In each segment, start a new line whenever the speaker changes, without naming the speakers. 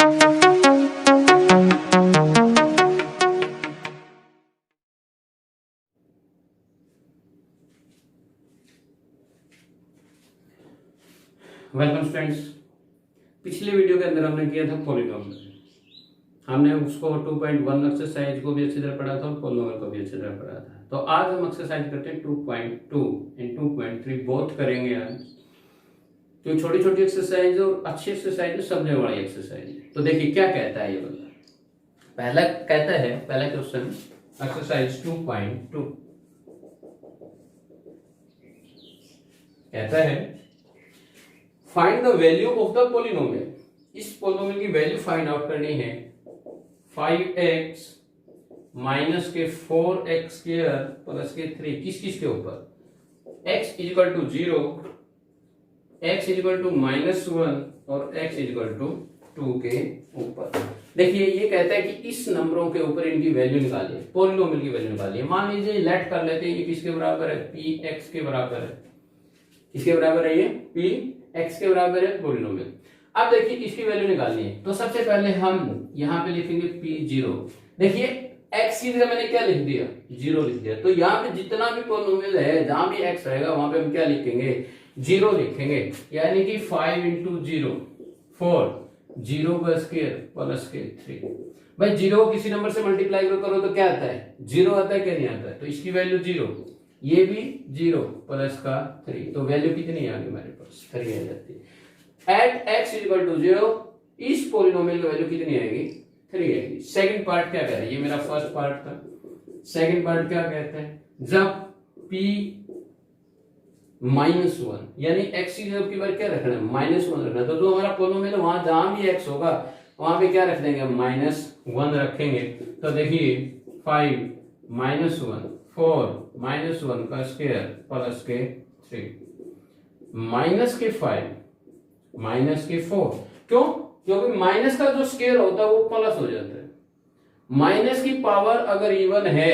Welcome students. पिछले video के अंदर हमने किया था पॉलीनोमियल। हमने उसको 2.1 एक्सरसाइज को भी अच्छी तरह पढ़ा था और पॉलीनोमियल को भी अच्छी तरह पढ़ा था। तो आज हम एक्सरसाइज करते हैं 2.2 एंड 2.3 बोथ करेंगे आज। तो छोटी छोटी एक्सरसाइज और अच्छी एक्सरसाइज समझने वाली एक्सरसाइज है। तो देखिए क्या कहता है ये बंदा। पहला कहता है, पहला क्वेश्चन एक्सरसाइज 2.2 कहता है find the value of the polynomial. इस पॉलिनोमियल की वैल्यू फाइंड आउट करनी है 5x माइनस के 4x स्क्वायर प्लस के 3 किस किस के ऊपर x equal to 0, x equal to -1 और x इक्वल टू 2 के ऊपर। देखिए ये कहता है कि इस नंबरों के ऊपर इनकी वैल्यू निकालिए, पॉलिनोमियल की वैल्यू निकालिए। मान लीजिए लेट कर लेते हैं ये किसके बराबर है, px के बराबर है। किसके बराबर है ये, x के बराबर है पॉलिनोमियल। अब देखिए इसकी वैल्यू निकालनी है। तो सबसे पहले हम यहाँ पे लिखेंगे p0। देखिए x की जगह मैंने क्या लिख दिया, 0 लिख दिया। तो यहाँ पे जितना भी पॉलिनोमियल है जहां भी x रहेगा वहां पे हम क्या लिखेंगे, 0 लिखेंगे। यानी कि 5 इंटू 0 4, 0 का स्क्वायर प्लस के 3। भाई 0 को किसी नंबर से मल्टीप्लाई करो तो क्या आता है, 0 आता है, क्या नहीं आता है। तो इसकी वैल्यू 0, ये भी 0 प्लस का 3। तो वैल्यू कितनी आ गई हमारे पास, 3 आ जाती है। एट x इक्वल टू 0 इस पॉलिनोमियल की वैल्यू कितनी आएगी, 3 आएगी। सेकंड पार्ट क्या कह रहा है, ये मेरा फर्स्ट पार्ट था। सेकंड पार्ट क्या कहता है, जब p -1 यानी x की जगह की बार क्या रखना है, -1 रखना। तो जो हमारा पॉलिनोमियल वहां जहां भी x होगा वहां पे क्या रख देंगे, -1 रखेंगे। तो देखिए 5 -1 4 -1 का स्क्वायर प्लस के 3 माइनस के 5 माइनस के 4। क्यों, क्योंकि माइनस का जो स्क्वायर होता है वो प्लस हो जाता है। माइनस की पावर अगर इवन है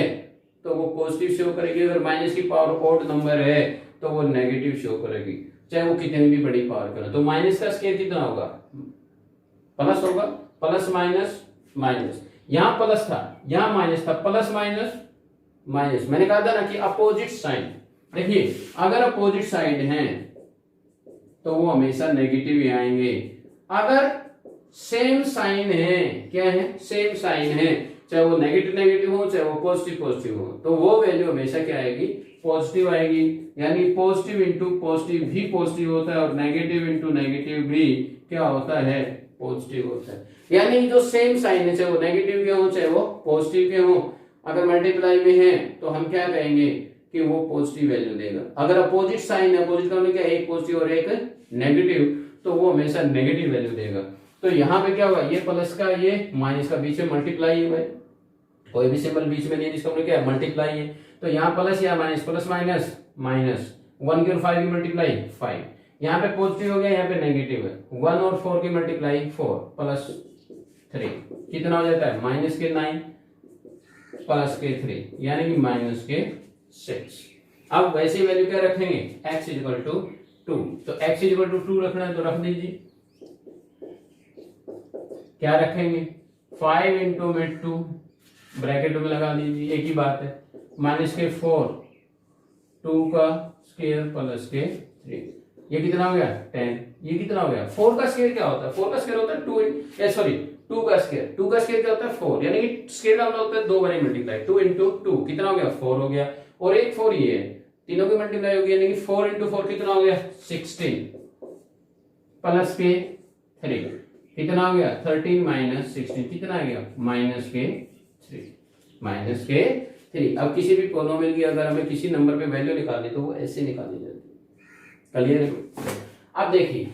तो वो पॉजिटिव शो करेगी, अगर माइनस की पावर ऑड नंबर है तो वो नेगेटिव शो करेगी, चाहे वो कितनी भी बड़ी पावर करे। तो माइनस का स्क्वायर कितना होगा, प्लस होगा। प्लस माइनस माइनस, यहां प्लस था यहां माइनस था, प्लस माइनस माइनस। मैंने कहा था ना कि अपोजिट साइन। देखिए अगर अपोजिट साइड हैं तो वो हमेशा नेगेटिव ही आएंगे। अगर सेम साइन है, क्या है, सेम साइन है, चाहे वो नेगेटिव नेगेटिव हो चाहे वो पॉजिटिव पॉजिटिव हो, तो वो वैल्यू हमेशा क्या आएगी, पॉजिटिव आएगी। यानी पॉजिटिव इंटू पॉजिटिव भी पॉजिटिव होता है और नेगेटिव इंटू नेगेटिव भी क्या होता है, पॉजिटिव होता है। यानी जो सेम साइन है, चाहे वो नेगेटिव के हो चाहे वो पॉजिटिव के हो, अगर मल्टीप्लाई में है तो हम क्या कहेंगे कि वो पॉजिटिव वैल्यू देगा। अगर अपोजिट साइन है, अपोजिट का मतलब क्या, एक पॉजिटिव और एक नेगेटिव, तो वो हमेशा नेगेटिव वैल्यू देगा। तो यहाँ पे क्या हुआ, ये प्लस का ये माइनस का बीच में मल्टीप्लाई है। भाई कोई भी सिंबल बीच में नहीं, जिसका मतलब क्या है, मल्टीप्लाई है। तो यहाँ प्लस या माइनस, प्लस माइनस माइनस, 1 की और 5 की मल्टीप्लाई 5, यहाँ पे पॉजिटिव हो गया, यहाँ पे नेगेटिव है। 1 और 4 की मल्टीप्लाई 4 प्लस 3 कितना हो जाता है, माइनस के 9 प्लस के 3 यानी कि माइनस के 6। अब वैसे वैल्यू क्या रखेंगे, x इक्वल टू 2। तो x इक्वल टू 2 रखना है तो रख दीजिए। क्या रखेंगे, 5 इंटू में 2 ब्रैकेट में लगा दीजिए, एक ही बात है। माइनस के 4 2 का स्क्वायर प्लस के 3, ये कितना हो गया 10। ये कितना हो गया, 4 का स्क्वायर क्या होता है, 4 का स्क्वायर होता है 2 का स्क्वायर, 2 का स्क्वायर क्या होता है 4, यानी कि स्क्वायर का मतलब होता है 2 बार मल्टीप्लाई। 2 इंटू 2 कितना हो गया, 4 हो गया, और एक 4 ये है, तीनों की मल्टीप्लाई होगी, यानी कि 4 इंटू 4 कितना हो गया, 16 प्लस के 3 कितना हो गया, 13 माइनस 16 कितना आ गया, माइनस के 3 माइनस के 3। अब किसी भी पॉलिनोमियल की अगर हमें किसी नंबर पे वैल्यू निकालनी तो वो ऐसे निकाली जाती है। क्लियर है। अब देखिए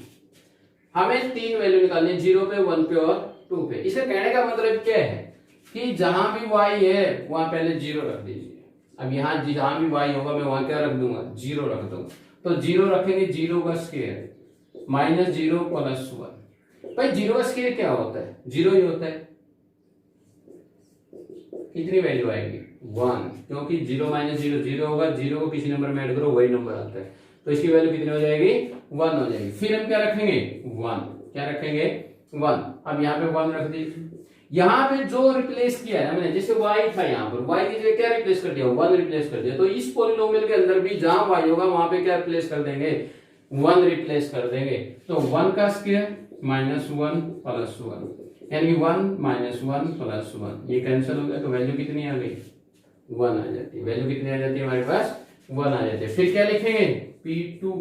हमें 3 वैल्यू निकालनी है, 0 पे, 1 पे और 2 पे। इसका कहने का मतलब क्या है कि जहां भी y है वहां पहले 0 रख दीजिए। अब यहाँ जहां भी y होगा मैं वहां क्या रख दूंगा, 0 रख दूंगा। तो 0 रखेंगे, 0 का स्क्वायर माइनस 0 प्लस 1। भाई 0 का स्क्वायर क्या होता है, 0 ही होता है। कितनी वैल्यू आएगी, 1, क्योंकि 0 माइनस 0 0 होगा, 0 को किसी नंबर में ऐड करो वही नंबर आता है। तो इसकी वैल्यू कितनी हो जाएगी, 1 हो जाएगी। फिर हम क्या रखेंगे, 1, क्या रखेंगे 1। अब यहाँ पे 1 रख दीजिए। यहाँ पे जो रिप्लेस किया है मैंने, जैसे y था यहाँ पर, y की जगह क्या रिप्लेस कर दिया, 1 रिप्लेस कर दिया। तो इस पॉलिनोमियल के अंदर भी जहां y होगा वहां पे क्या रिप्लेस कर देंगे, 1 रिप्लेस कर देंगे। तो 1 का स्क्वायर -1 प्लस 1, यानी 1 -1 प्लस 1, ये कैंसिल हो गया। तो वैल्यू कितनी आ गई, 1 आ जाती है। वैल्यू कितनी आ जाती है हमारे पास, 1 आ जाती है। फिर क्या लिखेंगे, P2,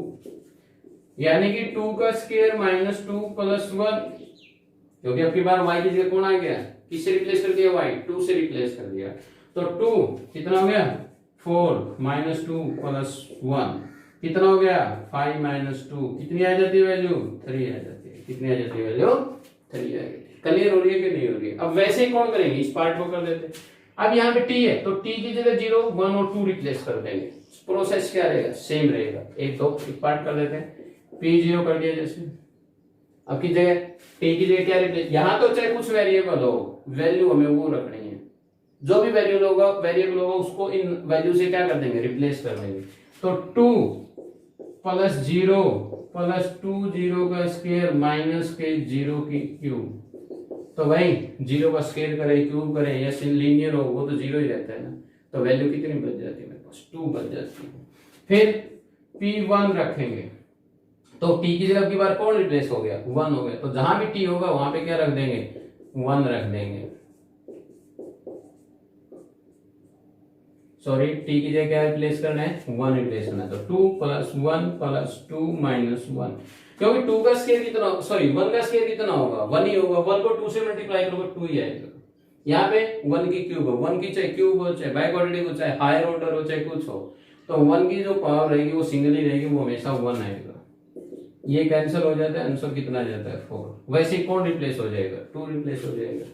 यानी कि 2 का स्क्वायर -2 प्लस 1, क्योंकि अब की बार y की जगह कौन आ गया, किससे रिप्लेस कर दिया, y 2 से रिप्लेस कर दिया। तो 2 कितना हो गया, 4 -2 प्लस 1 कितना हो गया, 5 -2, कितनी आ जाती है वैल्यू, 3 आ जाती है। कितनी आ जाती है वैल्यू, 3 आ जाती है। क्लियर हो रही है कि नहीं हो रही है। अब वैसे ही कौन करेंगे, इस पार्ट को कर देते हैं। अब यहाँ पे t है तो t की जगह 0, 1 और 2 रिप्लेस कर देंगे। प्रोसेस क्या रहेगा, सेम रहेगा। एक पार्ट कर देते हैं, p0 कर दिया जैसे। अब की जगह t की जगह क्या रिप्लेस, यहाँ तो चाहे कुछ वेरिएबल हो, वैल्यू हमें वो रखनी है। जो भी वेरिएबल होगा उसको इन वैल्यू से क्या कर देंगे, रिप्लेस कर देंगे। तो 2 प्लस 0 प्लस 2 0 का स्क्वायर माइनस के 0 की क्यूब। तो भाई 0 का स्क्वायर करें क्यूब करें या लीनियर हो वो तो 0 ही रहता है ना। तो वैल्यू कितनी बच जाती है मेरे पास, 2 बच जाती है। फिर P1 रखेंगे तो t की जगह की बार कौन रिप्लेस हो गया, 1 हो गया। तो जहां भी t होगा वहां पे क्या रख देंगे, 1 रख देंगे। सॉरी, t की जगह क्या रिप्लेस करना है, 1 रिप्लेस करना है। तो 2 प्लस 1 प्लस 2 माइनस 1, क्योंकि 2 का स्क्वायर कितना, सॉरी 1 का स्क्वायर कितना होगा, 1 ही होगा। 1 को 2 से मल्टीप्लाई करोगे 2 ही आएगा। यहाँ पे 1 की क्यूब हो, 1 की चाहे क्यूब हो चाहे बाय क्वाड्रेटिक हो चाहे हायर ऑर्डर हो चाहे कुछ हो, तो 1 की जो पावर रहेगी वो सिंगल ही रहेगी, वो हमेशा 1 आएगा। ये कैंसिल हो जाता है, आंसर कितना आ जाता है, 4। वैसे ही कौन रिप्लेस हो जाएगा, 2 रिप्लेस हो जाएगा।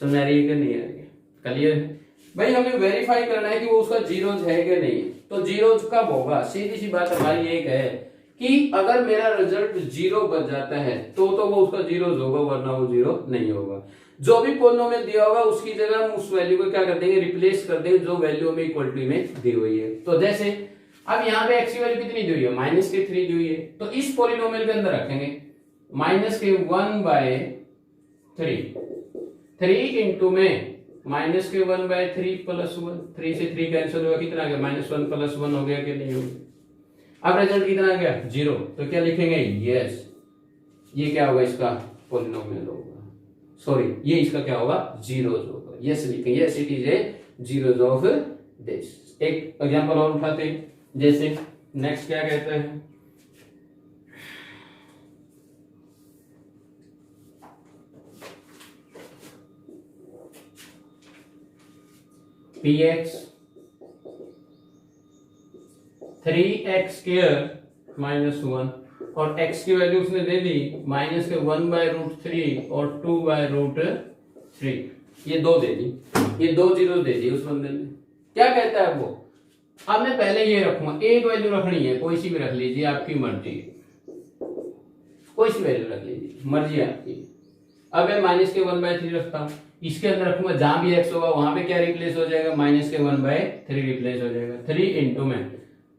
समझ आ रही है कि नहीं आ रही है, क्लियर है भाई। हमें वेरीफाई करना है कि वो उसका जीरोज है कि नहीं। तो जीरोज कब होगा, सीधी सी बात हमारी एक है कि अगर मेरा रिजल्ट 0 बच जाता है तो वो उसका जीरोज होगा, वरना वो 0 नहीं होगा। जो भी पॉलिनोमियल दिया होगा उसकी जगह हम उस वैल्यू को क्या कर देंगे, रिप्लेस कर देंगे जो वैल्यू हमें इक्वलिटी में दी हुई है। तो जैसे अब यहाँ पे x की वैल्यू कितनी दी हुई है, -3 दी हुई है। तो इस पॉलिनोमियल के अंदर रखेंगे -1/3, 3 इंटू में -1/3 प्लस 1, 3 से 3 कैंसिल होगा, कितना आ गया, -1 प्लस 1 हो गया कि नहीं हो गया। अब रिजल्ट कितना आ गया, 0। तो क्या लिखेंगे, यस, ये क्या होगा, इसका पॉलिनोमियल होगा। सॉरी, ये इसका क्या होगा, जीरोज होगा। यस लिखेंगे, yes it is a zeros of this. एक एग्जांपल और उठाते हैं, जैसे नेक्स्ट क्या कहते हैं, px 3x² -1 और x की वैल्यू उसने दे दी -1/√3 और 2/√3, ये दो दे दी, ये 2 जीरो दे दी उस बंदे ने। क्या कहता है वो, अब मैं पहले ये रखूंगा, एक वैल्यू रखनी है, कोई सी भी रख लीजिए, आपकी मर्जी, कोई सी वैल्यू रख लीजिए, मर्जी आपकी। अब मैं -1/3 रखता हूं, इसके अंदर रखूंगा जहां भी x होगा वहां पे क्या रिप्लेस हो जाएगा, -1/3 रिप्लेस हो जाएगा। 3 इंटू में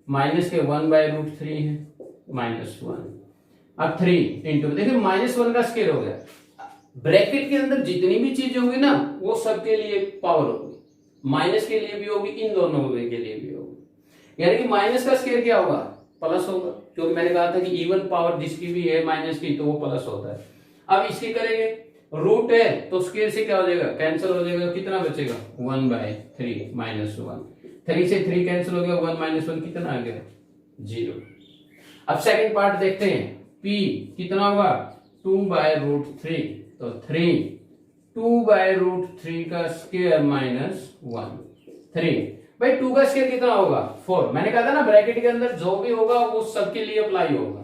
-1/√3 है -1। अब 3 इंटू में देखिए -1 का स्क्वायर हो गया। ब्रैकेट के अंदर जितनी भी चीजें होंगी ना वो सबके लिए पावर होगी, माइनस के लिए भी होगी, इन दोनों के लिए भी होगी। यानी कि माइनस का स्क्वायर क्या होगा, प्लस होगा, क्योंकि मैंने कहा था कि इवन पावर जिसकी भी है माइनस की तो वो प्लस होता है। अब इसकी करेंगे, रूट है तो स्क्वायर से क्या हो जाएगा, कैंसिल हो जाएगा, कितना बचेगा 1/3 -1। 3 से 3 कैंसिल हो गया, 1 -1 कितना आ गया, 0। अब सेकंड पार्ट देखते हैं, p कितना होगा 2/√3, तो 3 2/√3 का स्क्वायर -1 3। भाई 2 का स्क्वायर कितना होगा 4। मैंने कहा था ना ब्रैकेट के अंदर जो भी होगा वो सबके लिए अप्लाई होगा।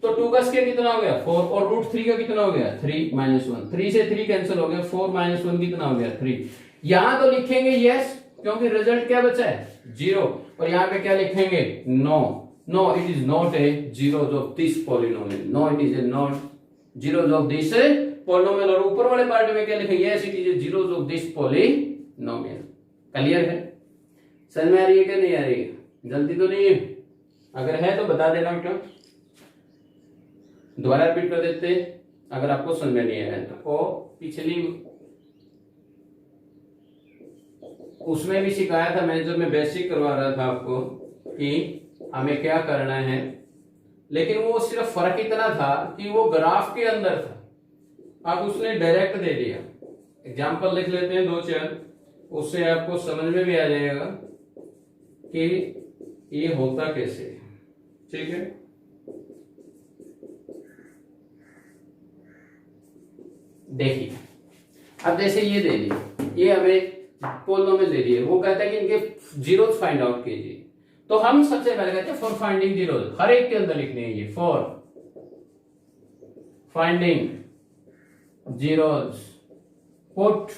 तो 2 का स्क्वायर कितना हो गया 4 और √3 का कितना हो गया 3 -1। 3 से 3 कैंसिल हो गया, 4 -1 कितना हो गया 3। यहां तो लिखेंगे यस क्योंकि रिजल्ट क्या बचा है 0, और यहाँ पे क्या लिखेंगे no. No it is not a zeros of this polynomial, no it is a not zeros of this polynomial. और ऊपर वाले पार्ट में क्या लिखेंगे, yes it is a zeros of this polynomial. Clear है, समझ में आ रही है कि नहीं आ रही है, जल्दी तो नहीं है, अगर है तो बता देना बेटा। दोबारा रिपीट कर देते, अगर आपको समझ में नहीं आया तो पिछली उसमें भी सिखाया था मैंने, जब मैं बेसिक करवा रहा था आपको कि हमें क्या करना है, लेकिन वो सिर्फ फर्क इतना था कि वो ग्राफ के अंदर था, अब उसने डायरेक्ट दे दिया। एग्जाम्पल लिख लेते हैं 2-4, उससे आपको समझ में भी आ जाएगा कि ये होता कैसे है। ठीक है, देखिए अब जैसे ये दे दिए, ये हमें पोलिनोमियल दे दिए, वो कहता है कि इनके जीरोस फाइंड आउट कीजिए। तो हम सबसे पहले कहते हैं फॉर फाइंडिंग जीरोस, हर एक के अंदर लिखने हैं ये, for finding zeros put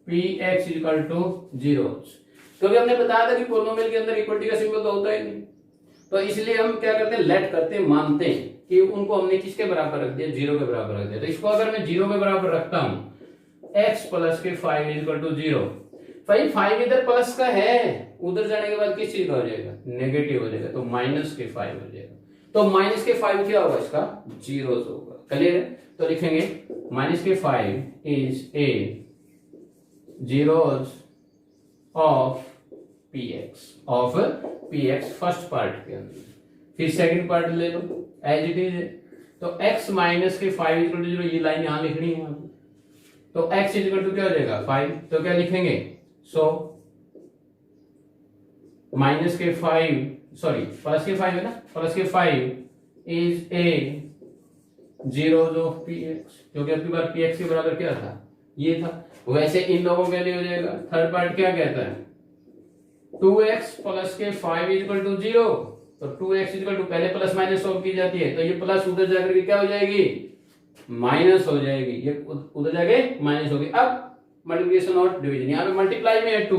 px equal two zeros, क्योंकि हमने बताया था कि पोलिनोमियल के अंदर इक्वलिटी का सिंबल तो होता ही नहीं, तो इसलिए हम क्या करते हैं, लेट करते हैं, मानते हैं कि उनको हमने किसके बराबर रख दिया, 0 के बराबर रख दिया। तो इसको अगर मैं 0 के बराबर रखता हूं, x प्लस के 5 इक्वल टू 0, भाई 5 इधर प्लस का है, उधर जाने के बाद किस चीज का हो जाएगा, नेगेटिव हो जाएगा, तो माइनस के 5 हो जाएगा। तो माइनस के 5 क्या होगा, इसका जीरोस होगा। क्लियर है, तो लिखेंगे माइनस के 5 is a zeros of px first part के अंदर, फिर सेकंड पार्ट ले लो एज इट इज। तो x माइनस के 5 इक्वल टू 0, ये लाइन यहां लिखनी है, तो x इक्वल टू क्या हो जाएगा 5, तो क्या लिखेंगे, सो माइनस के 5 सॉरी प्लस के 5 है ना, प्लस के 5 is a zeros of px, क्योंकि अब की बार px के बराबर क्या था, ये था। वैसे इन लोगों के लिए हो जाएगा, थर्ड पार्ट क्या कहता है, 2x प्लस के 5 इक्वल टू 0, तो 2x इक्वल टू, पहले प्लस माइनस सॉल्व की जाती है, तो ये प्लस उधर जाकर के क्या हो जाएगी, माइनस हो जाएगी, ये उधर जाके माइनस होगी। अब मल्टीप्लिकेशन और डिवीजन, यहाँ पे मल्टीप्लाई में है 2,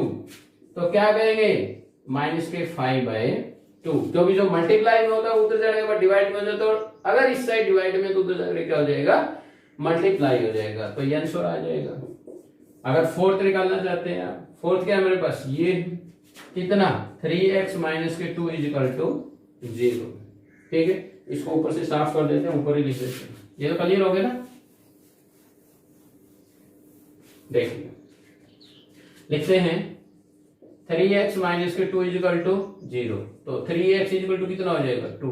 तो क्या करेंगे, माइनस के 5/2, क्योंकि जो मल्टीप्लाई में होता है उधर जाने के बाद डिवाइड में हो जाता है, तो अगर इस साइड डिवाइड में तो उधर जाकर क्या हो जाएगा, मल्टीप्लाई हो जाएगा, तो ये आंसर आ जाएगा। अगर फोर्थ निकालना चाहते हैं आप, फोर्थ क्या है मेरे पास, ये कितना 3x माइनस के 2 इज इक्वल टू 0। ठीक है, इसको ऊपर से साफ कर देते हैं, ऊपर ही लिख देते हैं, ये तो क्लियर हो गया ना। देखिए लिखते हैं 3x माइनस के 2 इज इक्वल टू 0, तो 3x इज इक्वल टू कितना हो जाएगा 2,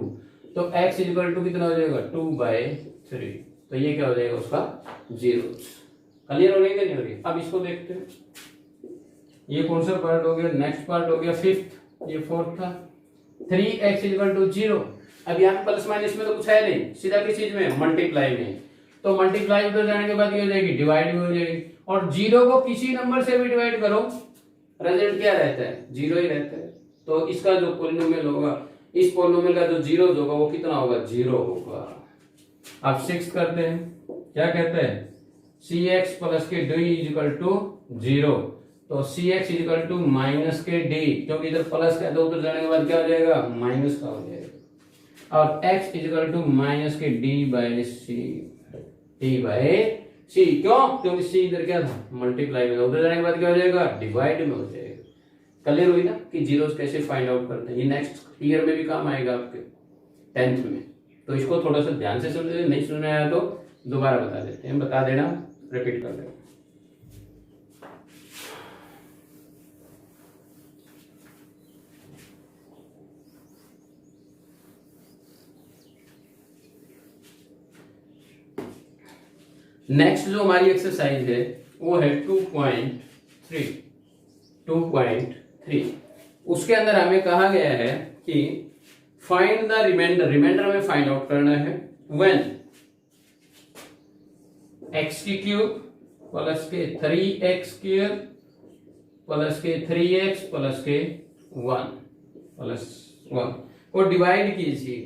तो x इज इक्वल टू कितना हो जाएगा 2/3, तो ये क्या हो जाएगा उसका 0। क्लियर हो गया कि नहीं हो रही। अब इसको देखते हैं, ये कौन सा पार्ट हो गया, नेक्स्ट पार्ट हो गया फिफ्थ, ये फोर्थ था, 3x इक्वल टू 0। अब यहाँ प्लस माइनस में तो कुछ है नहीं, सीधा किस चीज में, मल्टीप्लाई में, तो मल्टीप्लाई उधर जाने के बाद ये हो जाएगी, डिवाइड भी हो जाएगी, और 0 को किसी नंबर से भी डिवाइड करो, रिजल्ट क्या रहता है, 0 ही रहता है। तो इसका जो पोलिनोमियल होगा, इस पोलिनोमियल का जो जीरोस होगा वो कितना होगा, 0 होगा। अब सिक्स करते हैं, क्या कहते हैं, cx प्लस के d इक्वल टू 0, तो cx इक्वल टू माइनस के d, क्योंकि इधर प्लस का, तो उधर जाने के बाद क्या हो जाएगा, माइनस का हो जाएगा, और x इक्वल टू माइनस के d बाय c, क्यों, क्योंकि c इधर क्या था, मल्टीप्लाई में, उधर जाने के बाद क्या हो जाएगा, डिवाइड में हो जाएगा। क्लियर हुई ना कि जीरोस कैसे फाइंड आउट करते हैं, ये नेक्स्ट ईयर में भी काम आएगा आपके 10th में, तो इसको थोड़ा सा ध्यान से समझे, नहीं सुनना आया तो दोबारा बता देते हैं, बता देना, रिपीट कर देना। नेक्स्ट जो हमारी एक्सरसाइज है वो है 2.3। उसके अंदर हमें कहा गया है कि फाइंड द रिमाइंडर, रिमाइंडर हमें फाइंड आउट करना है व्हेन x की क्यूब प्लस के 3x क्यूब प्लस के 3x प्लस के 1 को डिवाइड कीजिए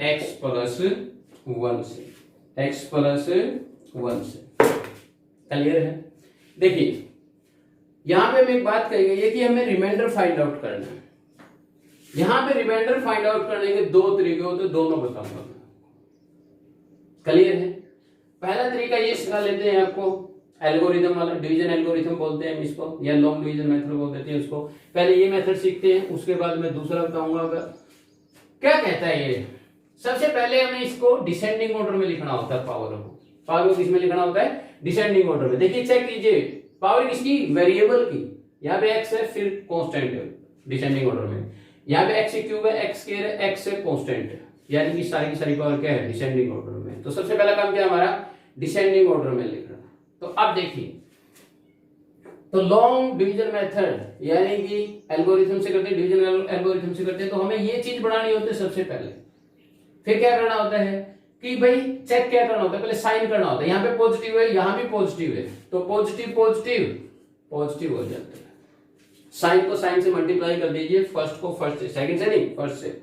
x प्लस 1 से, x प्लस 1 से। क्लियर है। देखिए यहां पे हमें एक बात कही गई है कि हमें रिमाइंडर फाइंड आउट करना है। यहां पे रिमाइंडर फाइंड आउट करने के दो तरीके होते, दोनों बताऊंगा। क्लियर है। पहला तरीका ये सिखा लेते हैं आपको, एल्गोरिथम वाला, डिवीजन एल्गोरिथम बोलते हैं इसको, या लॉन्ग डिवीजन मेथड बोल देते हैं उसको। पहले ये मेथड सीखते हैं, उसके बाद मैं दूसरा बताऊंगा। क्या कहता है ये, सबसे पहले हमें इसको डिसेंडिंग ऑर्डर में लिखना होता है पावर को। पावर को किसमें लिखना होता है, डिसेंडिंग ऑर्डर में। देखिए चेक कीजिए, पावर किसकी, वेरिएबल की, यहाँ पे x है फिर कांस्टेंट है डिसेंडिंग ऑर्डर में, यहाँ पे x क्यूब है, x स्क्वायर है, x है कांस्टेंट है, यानी कि सारी की सारी पावर क्या है, डिसेंडिंग ऑर्डर में। तो सबसे पहला काम क्या हमारा, डिसेंडिंग ऑर्डर में लिखना। तो अब देखिए, तो लॉन्ग डिवीजन मेथड यानी कि एल्गोरिथम से करते हैं, डिवीजन एल्गोरिथम से करते हैं, तो हमें ये चीज बनानी होती है सबसे पहले। फिर क्या करना होता है कि भाई चेक क्या करना होता है, पहले साइन करना होता है। यहाँ पे पॉजिटिव है, यहाँ भी पॉजिटिव है, तो पॉजिटिव पॉजिटिव पॉजिटिव हो जाता है। साइन को साइन से मल्टीप्लाई कर दीजिए, फर्स्ट को फर्स्ट से, सेकंड से नहीं फर्स्ट से,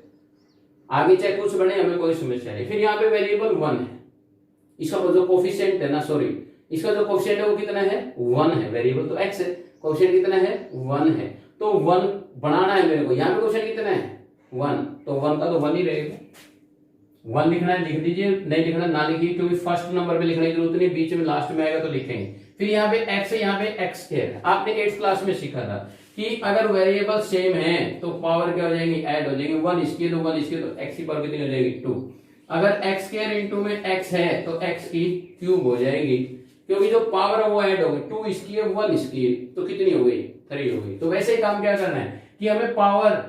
आगे चाहे कुछ बने हमें कोई समस्या नहीं। फिर यहाँ पे वेरिएबल 1 है, इसका जो कोफिशिएंट है ना, सॉरी इसका जो कोफिशिएंट है वो कितना है, 1 है। वेरिएबल तो x है, कोफिशिएंट कितना है, 1 है, तो 1 बनाना है मेरे को। यहाँ पे कोफिशिएंट कितना है, 1, तो 1 का तो 1 ही रहेगा। 1 लिखना है लिख दीजिए, नहीं लिखना ना लिखिए, क्योंकि फर्स्ट नंबर पे लिखने की जरूरत नहीं, बीच में लास्ट में आएगा तो लिखेंगे। फिर यहाँ पे x है, यहाँ पे x स्क्वायर। आपने 8th क्लास में सीखा था कि अगर वेरिएबल सेम है तो पावर क्या हो जाएगी, ऐड हो जाएगी। 1 इसकी तो 1 इसकी, तो x की पावर कितनी हो जाएगी, 2। अगर x स्क्वायर इंटू में x है तो x की क्यूब हो जाएगी, क्योंकि जो पावर है वो ऐड हो गई। 2 इसकी है, 1 इसकी है, तो कितनी हो गई, 3 हो गई। तो वैसे ही काम क्या करना है कि हमें पावर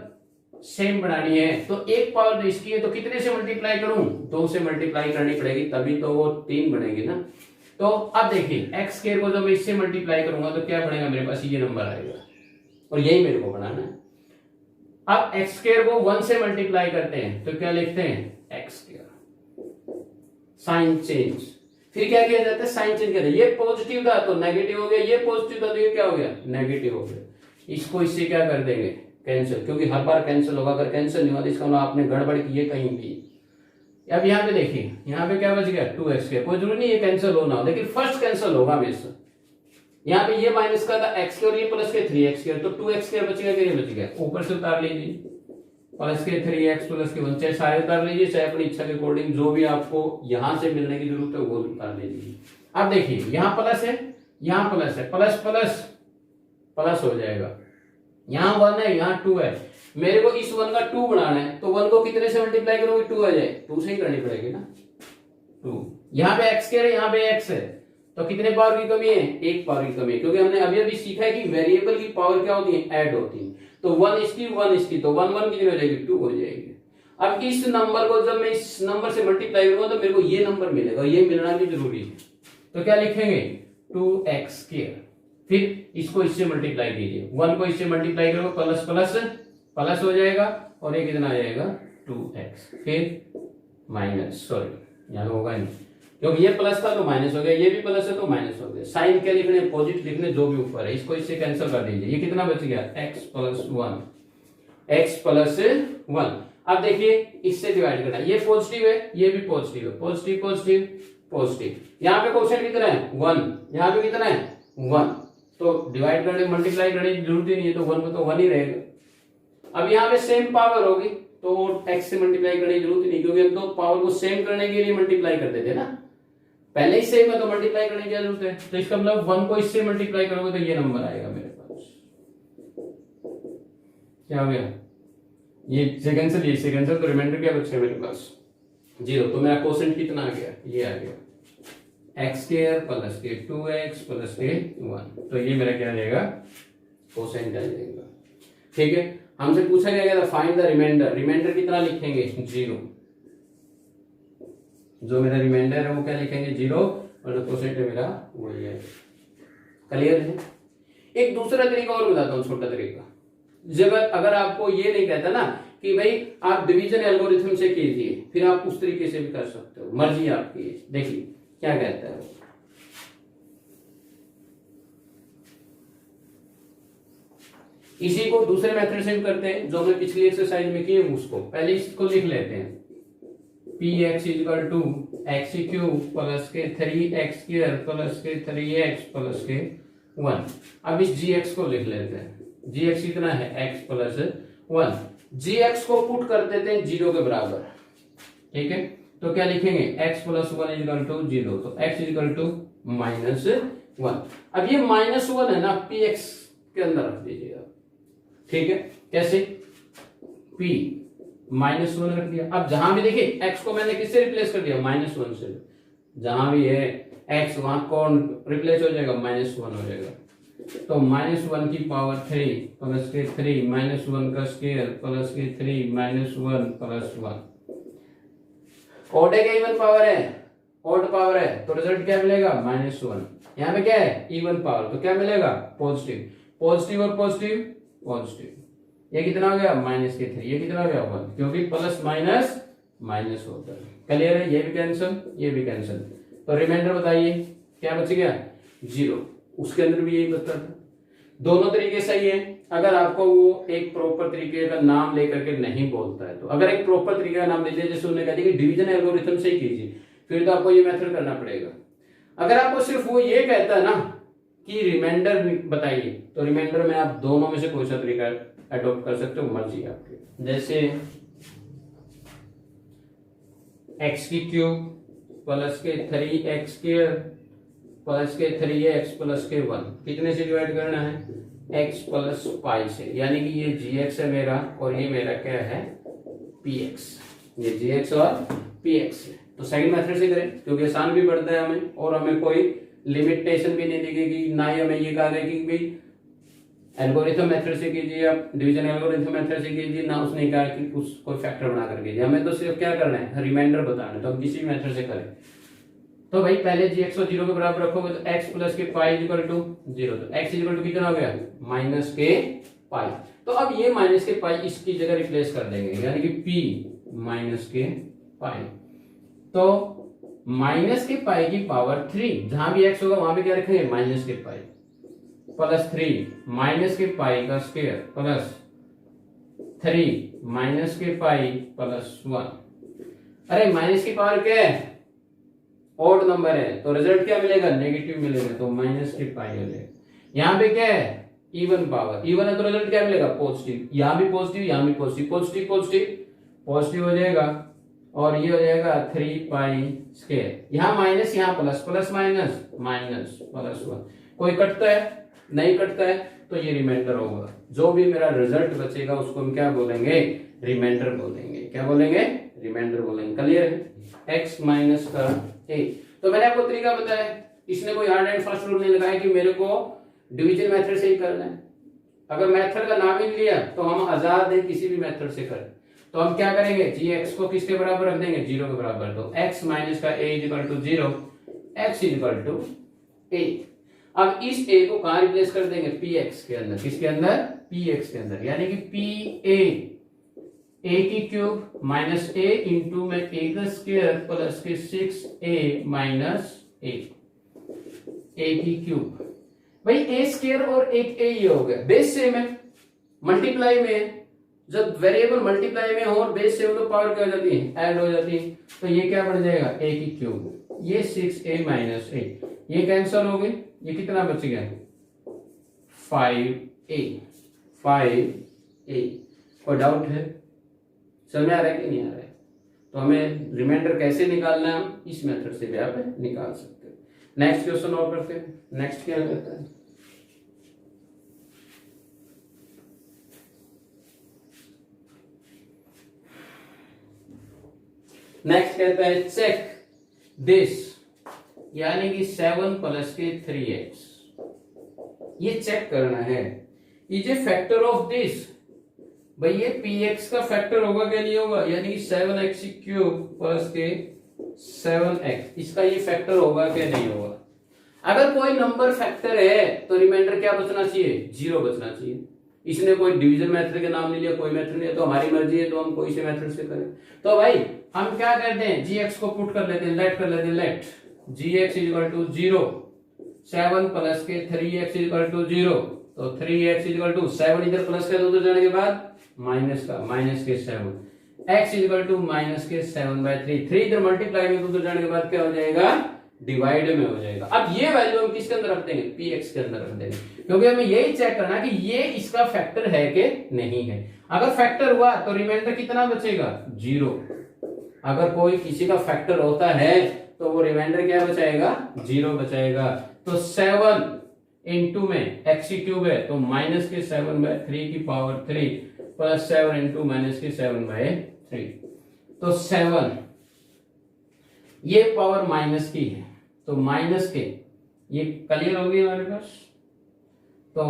सेम बनानी है, तो एक पावर जो इसकी है तो कितने से मल्टीप्लाई करूं, 2 से मल्टीप्लाई करनी पड़ेगी, तभी तो वो 3 बनेगी ना। तो अब देखिए x स्क्वायर को जब मैं इससे मल्टीप्लाई करूंगा तो क्या बनेगा, मेरे पास ये नंबर आएगा, और यही मेरे को बनाना है। अब x स्क्वायर को 1 से मल्टीप्लाई करते हैं तो क्या लिखते हैं, x स्क्वायर, साइन चेंज। फिर क्या किया जाता है, साइन चेंज करते हैं। ये पॉजिटिव था तो नेगेटिव हो गया, ये पॉजिटिव था तो ये क्या हो गया, नेगेटिव हो गया। इसको इससे क्या कर देंगे, कैंसिल, क्योंकि हर बार कैंसिल होगा। अगर कैंसिल नहीं हुआ तो इसका मतलब आपने गड़बड़ की है कहीं भी। अब यहाँ पे देखिए, यहाँ पे क्या बच गया, 2x स्क्वायर। कोई जरूरी नहीं ये कैंसिल होना हो, लेकिन फर्स्ट कैंसिल होगा हमेशा। यहाँ पे ये माइनस का था x और ये प्लस के 3x स्क्वायर, तो 2x स्क्वायर बच गया कि नहीं बच गया, ऊपर से उतार लीजिए, प्लस के 3x प्लस के 1, चाहे सारे उतार लीजिए, चाहे अपनी इच्छा के अकॉर्डिंग जो भी आपको यहां से मिलने की जरूरत है वो उतार लीजिए। अब देखिए यहाँ प्लस है, यहाँ प्लस है, प्लस प्लस प्लस हो जाएगा। यहाँ 1 है, यहाँ 2 है, मेरे को इस 1 का 2 बनाना है, तो 1 को कितने से मल्टीप्लाई करोगे, 2 आ जाए, 2 से ही करनी पड़ेगी ना, 2। यहाँ पे x स्क्वायर है, यहाँ पे x है, तो कितने पावर की कमी है, 1 पावर की कमी है, क्योंकि हमने अभी अभी सीखा है कि वेरिएबल की पावर क्या होती है, ऐड होती है। तो 1 इसकी 1 इसकी, तो 1 1 कितनी हो जाएगी, 2 हो जाएगी। अब इस नंबर को जब मैं इस नंबर से मल्टीप्लाई करूंगा तो मेरे को ये नंबर मिलेगा, ये मिलना भी जरूरी है। तो क्या लिखेंगे, 2x स्क्वायर। फिर इसको इससे मल्टीप्लाई कीजिए, 1 को इससे मल्टीप्लाई करोगे, प्लस प्लस प्लस हो जाएगा, और ये कितना आ जाएगा, 2x। फिर माइनस, सॉरी यहाँ होगा नहीं, क्योंकि ये प्लस था तो माइनस हो गया, ये भी प्लस है तो माइनस हो गया। साइन क्या लिखने, पॉजिटिव लिखने, जो भी ऊपर है इसको इससे कैंसिल कर दीजिए। ये कितना बच गया, x प्लस 1, x प्लस 1। अब देखिए इससे डिवाइड करना, ये पॉजिटिव है, ये भी पॉजिटिव है, पॉजिटिव पॉजिटिव पॉजिटिव। यहाँ पे क्वेश्चन कितना है, 1, यहाँ पे कितना है, 1, तो डिवाइड करने मल्टीप्लाई करने की जरूरत ही नहीं है, तो 1 में तो 1 ही रहेगा। अब यहाँ पे सेम पावर होगी तो x से मल्टीप्लाई करने की जरूरत ही नहीं, क्योंकि हम तो पावर को सेम करने के लिए मल्टीप्लाई करते थे ना, पहले ही सेम है तो मल्टीप्लाई करने की जरूरत है। तो इसका मतलब 1 को इससे मल्टीप्लाई करोगे तो ये नंबर आएगा मेरे पास, क्या हो गया, ये सेकंड से ये सेकंड से, तो रिमाइंडर क्या बचा मेरे पास, 0। तो मेरा क्वोशिएंट कितना आ गया, ये आ गया, x स्क्वायर प्लस के 2x प्लस के 1। तो ये मेरा क्या आ जाएगा, क्वोशिएंट आ जाएगा। ठीक है, हमसे पूछा गया था फाइंड द रिमाइंडर। रिमाइंडर कितना लिखेंगे, 0। जो मेरा रिमाइंडर है वो क्या लिखेंगे, 0, और जो क्वोशिएंट है मेरा वो ये है। क्लियर है। एक दूसरा तरीका और बताता हूँ, छोटा तरीका। जब अगर आपको ये नहीं कहता ना कि भाई आप डिवीजन एल्गोरिथम से कीजिए, फिर आप उस तरीके से भी कर सकते हो, मर्जी आपकी। देखिए क्या कहता है, इसी को दूसरे मेथड से भी करते हैं जो हमने पिछली एक्सरसाइज में किए उसको। पहले इसको लिख लेते हैं, px equal to x cube plus के 3x स्क्वायर प्लस के 3x प्लस के 1। अब इस gx को लिख लेते हैं, gx कितना है, x प्लस 1। gx को पुट कर देते हैं 0 के बराबर। ठीक है, तो क्या लिखेंगे, x प्लस 1 इक्वल टू 0, तो x इक्वल टू -1। अब ये -1 है ना, px के अंदर रख दीजिएगा। ठीक है, कैसे, p -1 रख दिया। अब जहां भी देखिए x को मैंने किससे रिप्लेस कर दिया, -1 से, जहां भी है x वहां कौन रिप्लेस हो जाएगा, -1 हो जाएगा। तो -1 की पावर 3 प्लस के 3 -1 का स्क्वायर प्लस के 3 -1 प्लस 1। ऑड है क्या इवन पावर है, ऑड पावर है, तो रिजल्ट क्या मिलेगा, -1। यहाँ पे क्या है, इवन पावर, तो क्या मिलेगा, पॉजिटिव। पॉजिटिव और पॉजिटिव पॉजिटिव, ये कितना हो गया, -3, ये कितना हो गया 1, क्योंकि प्लस माइनस माइनस होता है। क्लियर है, ये भी कैंसिल, ये भी कैंसिल। तो रिमाइंडर बताइए क्या बच गया, 0। उसके अंदर भी यही बचता था। दोनों तरीके सही है। अगर आपको वो एक प्रॉपर तरीके का नाम लेकर के नहीं बोलता है, तो अगर एक प्रॉपर तरीके का नाम लीजिए, जैसे उन्होंने कहा कि डिवीजन एल्गोरिथम से ही कीजिए, फिर तो आपको ये मेथड करना पड़ेगा। अगर आपको सिर्फ वो ये कहता है ना कि रिमाइंडर बताइए, तो रिमाइंडर में आप दोनों में से कोई सा तरीका अडॉप्ट कर सकते हो, मर्जी है आपकी। जैसे x की क्यूब प्लस के 3x स्क्वायर प्लस के 3x प्लस के 1 कितने से डिवाइड करना है, x प्लस पाई से, यानी कि ये gx है मेरा और ये मेरा क्या है, px। ये gx और px है। तो सेकंड मेथड से करें क्योंकि आसान भी पड़ता है हमें, और हमें कोई लिमिटेशन भी नहीं दिखेगी, ना ही हमें ये कहा गया कि भाई एल्गोरिथम मेथड से कीजिए, आप डिवीजन एल्गोरिथम मेथड से कीजिए, ना उसने कहा कि कुछ कोई फैक्टर बना कर कीजिए। हमें तो सिर्फ क्या करना है, रिमाइंडर बताना है, तो हम किसी मेथड से करें। तो भाई पहले gx को 0 के बराबर रखोगे तो x प्लस के पाई इक्वल टू 0, तो x इक्वल टू कितना हो गया, माइनस के पाई। तो अब ये माइनस के पाई इसकी जगह रिप्लेस कर देंगे, यानी कि p माइनस के पाई। तो माइनस के पाई की पावर 3, जहां भी x होगा वहां पे क्या रखेंगे, माइनस के पाई प्लस 3 माइनस के पाई का स्क्वायर प्लस 3 माइनस के पाई प्लस 1। अरे माइनस की पावर क्या है, ऑड नंबर है, तो रिजल्ट क्या मिलेगा, नेगेटिव मिलेगा, तो माइनस के पाई हो जाएगा। यहाँ पे क्या है, इवन पावर, इवन है तो रिजल्ट क्या मिलेगा, पॉजिटिव। यहाँ भी पॉजिटिव, यहाँ भी पॉजिटिव, पॉजिटिव पॉजिटिव पॉजिटिव हो जाएगा, और ये हो जाएगा 3 पाई स्क्वायर। यहाँ माइनस, यहाँ plus, plus minus minus plus 1। कोई कटता है, नहीं कटता है, तो ये रिमाइंडर होगा। जो भी मेरा रिजल्ट बचेगा उसको हम क्या बोलेंगे, रिमाइंडर बोलेंगे। क्या बोलेंगे, रिमाइंडर बोलेंगे। क्लियर है, x माइनस का a। तो मैंने आपको तरीका बताया, इसने कोई हार्ड एंड फास्ट रूल नहीं लगाया कि मेरे को डिवीजन मेथड से ही करना है। अगर मेथड का नाम ही लिया तो हम आजाद है, किसी भी मेथड से करें। तो हम क्या करेंगे, gx को किसके बराबर रख देंगे, 0 के बराबर। तो x माइनस का a equal to 0, x equal to a। अब इस a को कहां रिप्लेस कर देंगे, px के अंदर। किसके अंदर, px के अंदर, यानी कि pa a की क्यूब माइनस a इंटू में a का स्क्वायर प्लस के 6a माइनस a की क्यूब। भाई a स्क्वायर और एक a ये हो गया, बेस सेम है, मल्टीप्लाई में है। जब वेरिएबल मल्टीप्लाई में हो और बेस सेम तो पावर क्या हो जाती है, ऐड हो जाती है। तो ये क्या बन जाएगा, a की क्यूब, ये 6a माइनस a, ये कैंसिल हो गई, ये कितना बच गया, 5a। कोई डाउट है, समझ में आ रहा है कि नहीं आ रहा है? तो हमें रिमाइंडर कैसे निकालना है, हम इस मेथड से भी आप निकाल सकते हैं। नेक्स्ट क्वेश्चन और करते हैं। नेक्स्ट क्या कहता है, नेक्स्ट कहता है चेक दिस, यानी कि 7 प्लस के 3x, ये चेक करना है, is a factor of this. भाई ये px का फैक्टर होगा क्या, नहीं होगा, यानी कि 7x क्यूब प्लस के 7x, इसका ये फैक्टर होगा क्या, नहीं होगा। अगर कोई नंबर फैक्टर है तो रिमाइंडर क्या बचना चाहिए, 0 बचना चाहिए। इसने कोई डिवीजन मेथड के नाम ले लिया, कोई मेथड नहीं है, तो हमारी मर्जी है, तो हम कोई से मेथड से करें। तो भाई हम क्या करते हैं, gx को पुट कर लेते हैं, लेट कर लेते हैं, let gx equal to 0, 7 plus के 3x इक्वल टू 0, तो 3x इक्वल टू 7 इधर प्लस कर दो तो जाने के बाद माइनस का, माइनस के 7, x इक्वल टू माइनस के 7/3, 3 इधर मल्टीप्लाई में तो जाने के बाद क्या हो जाएगा, डिवाइड में हो जाएगा। अब ये वैल्यू हम किसके अंदर रख देंगे, px के अंदर रख देंगे, क्योंकि हमें यही चेक करना कि ये इसका फैक्टर है कि नहीं है। अगर फैक्टर हुआ तो रिमाइंडर कितना बचेगा, 0। अगर कोई किसी का फैक्टर होता है तो वो रिमाइंडर क्या बचाएगा, 0 बचाएगा। तो 7 इंटू में x की क्यूब है तो माइनस के 7/3 की पावर 3 प्लस 7 इंटू माइनस के 7/3, तो 7 ये पावर माइनस की है, तो माइनस के, ये क्लियर होगी हमारे पास। तो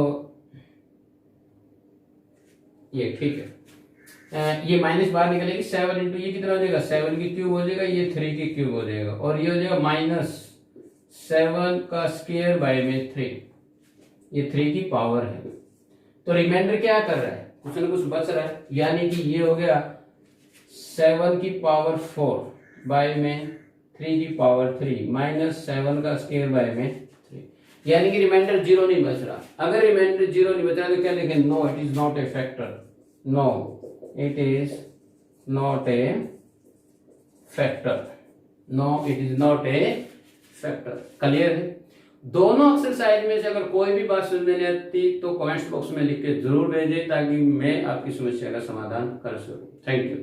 ये ठीक है, ये माइनस बाहर निकलेगी, 7 इंटू ये कितना हो जाएगा, 7 की क्यूब हो जाएगा, ये 3 की क्यूब हो जाएगा, और ये हो जाएगा -7 का स्क्वायर बाय में 3, ये 3 की पावर है। तो रिमाइंडर क्या कर रहा है, कुछ ना कुछ बच रहा है, यानी कि ये हो गया 7 की पावर 4 बाय में 3 की पावर 3 माइनस 7 का स्क्वायर बाय में 3, यानी कि रिमाइंडर 0 नहीं बच रहा। अगर रिमाइंडर 0 नहीं बच रहा तो क्या लिखें, no it is not a factor, no it is not a factor, no it is not a factor. Clear है। दोनों एक्सरसाइज में से अगर कोई भी बात समझ में नहीं आती तो कमेंट बॉक्स में लिख के जरूर भेजें ताकि मैं आपकी समस्या का समाधान कर सकूं। Thank you.